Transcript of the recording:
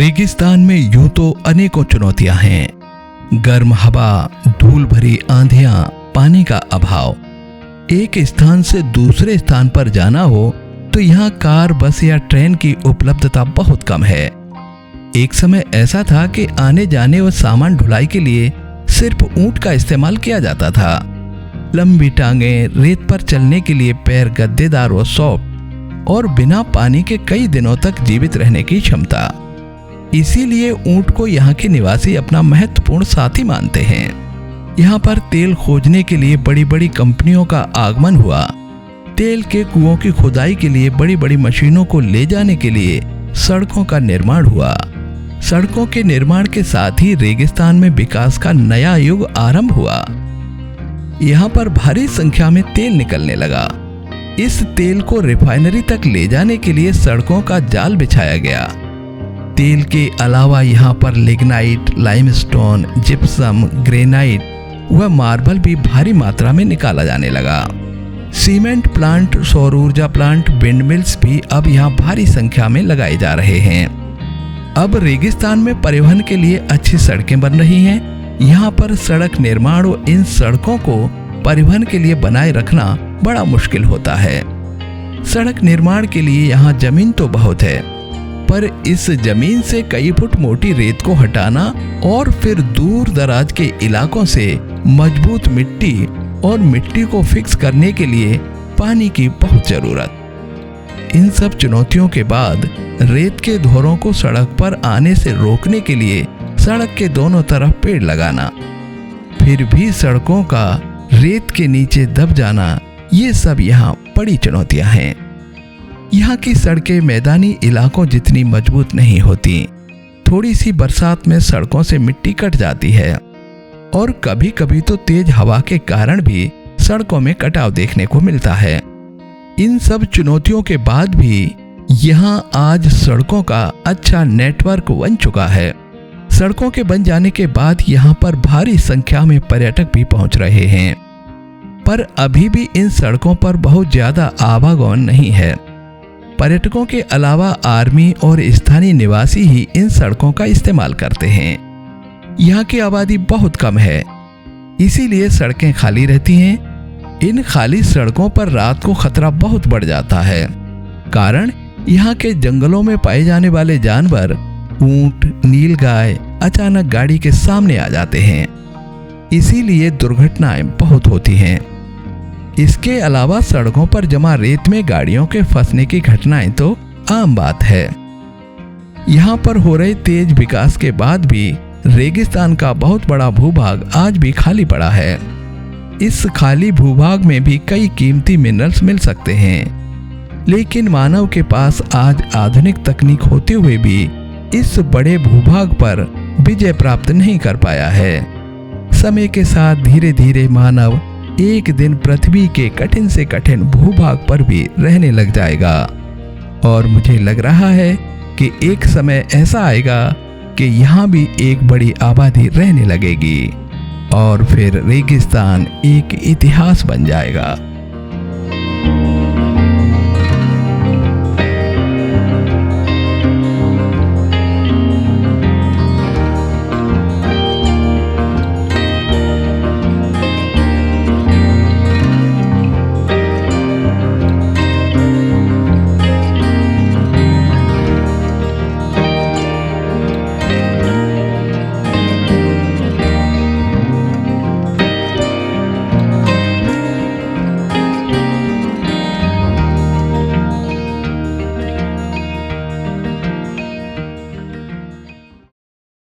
रेगिस्तान में यूं तो अनेकों चुनौतियां हैं। गर्म हवा, धूल भरी आंधियां, पानी का अभाव। एक स्थान से दूसरे स्थान पर जाना हो तो यहाँ कार, बस या ट्रेन की उपलब्धता बहुत कम है। एक समय ऐसा था कि आने जाने व सामान ढुलाई के लिए सिर्फ ऊंट का इस्तेमाल किया जाता था। लंबी टांगें, रेत पर चलने के लिए पैर गद्देदार व सॉफ्ट और बिना पानी के कई दिनों तक जीवित रहने की क्षमता। इसीलिए ऊंट को यहाँ के निवासी अपना महत्वपूर्ण साथी मानते हैं। यहाँ पर तेल खोजने के लिए बड़ी बड़ी कंपनियों का आगमन हुआ। तेल के कुओं की खुदाई के लिए बड़ी बड़ी मशीनों को ले जाने के लिए सड़कों का निर्माण हुआ। सड़कों के निर्माण के साथ ही रेगिस्तान में विकास का नया युग आरंभ हुआ। यहाँ पर भारी संख्या में तेल निकलने लगा। इस तेल को रिफाइनरी तक ले जाने के लिए सड़कों का जाल बिछाया गया। तेल के अलावा यहाँ पर लिग्नाइट, लाइमस्टोन, जिप्सम, ग्रेनाइट व मार्बल भी भारी मात्रा में निकाला जाने लगा। सीमेंट प्लांट, सौर ऊर्जा प्लांट, विंड मिल्स भी अब यहाँ भारी संख्या में लगाए जा रहे हैं। अब रेगिस्तान में परिवहन के लिए अच्छी सड़कें बन रही हैं। यहाँ पर सड़क निर्माण और इन सड़कों को परिवहन के लिए बनाए रखना बड़ा मुश्किल होता है। सड़क निर्माण के लिए यहाँ जमीन तो बहुत है, पर इस जमीन से कई फुट मोटी रेत को हटाना और फिर दूर दराज के इलाकों से मजबूत मिट्टी और मिट्टी को फिक्स करने के लिए पानी की बहुत जरूरत। इन सब चुनौतियों के बाद रेत के धोरों को सड़क पर आने से रोकने के लिए सड़क के दोनों तरफ पेड़ लगाना, फिर भी सड़कों का रेत के नीचे दब जाना, ये सब यहाँ बड़ी चुनौतियां हैं। यहाँ की सड़कें मैदानी इलाकों जितनी मजबूत नहीं होती। थोड़ी सी बरसात में सड़कों से मिट्टी कट जाती है और कभी कभी तो तेज हवा के कारण भी सड़कों में कटाव देखने को मिलता है। इन सब चुनौतियों के बाद भी यहाँ आज सड़कों का अच्छा नेटवर्क बन चुका है। सड़कों के बन जाने के बाद यहाँ पर भारी संख्या में पर्यटक भी पहुंच रहे हैं, पर अभी भी इन सड़कों पर बहुत ज्यादा आवागमन नहीं है। पर्यटकों के अलावा आर्मी और स्थानीय निवासी ही इन सड़कों का इस्तेमाल करते हैं। यहाँ की आबादी बहुत कम है, इसीलिए सड़कें खाली रहती हैं। इन खाली सड़कों पर रात को खतरा बहुत बढ़ जाता है, कारण यहाँ के जंगलों में पाए जाने वाले जानवर ऊंट, नीलगाय अचानक गाड़ी के सामने आ जाते हैं। इसीलिए दुर्घटनाएं बहुत होती हैं। इसके अलावा सड़कों पर जमा रेत में गाड़ियों के फंसने की घटनाएं तो आम बात है। यहाँ पर हो रहे तेज विकास के बाद भी रेगिस्तान का बहुत बड़ा भूभाग आज भी खाली पड़ा है। इस खाली भूभाग में भी कई कीमती मिनरल्स मिल सकते हैं, लेकिन मानव के पास आज आधुनिक तकनीक होते हुए भी इस बड़े भूभाग पर विजय प्राप्त नहीं कर पाया है। समय के साथ धीरे धीरे मानव एक दिन पृथ्वी के कठिन से कठिन भूभाग पर भी रहने लग जाएगा और मुझे लग रहा है कि एक समय ऐसा आएगा कि यहाँ भी एक बड़ी आबादी रहने लगेगी और फिर रेगिस्तान एक इतिहास बन जाएगा।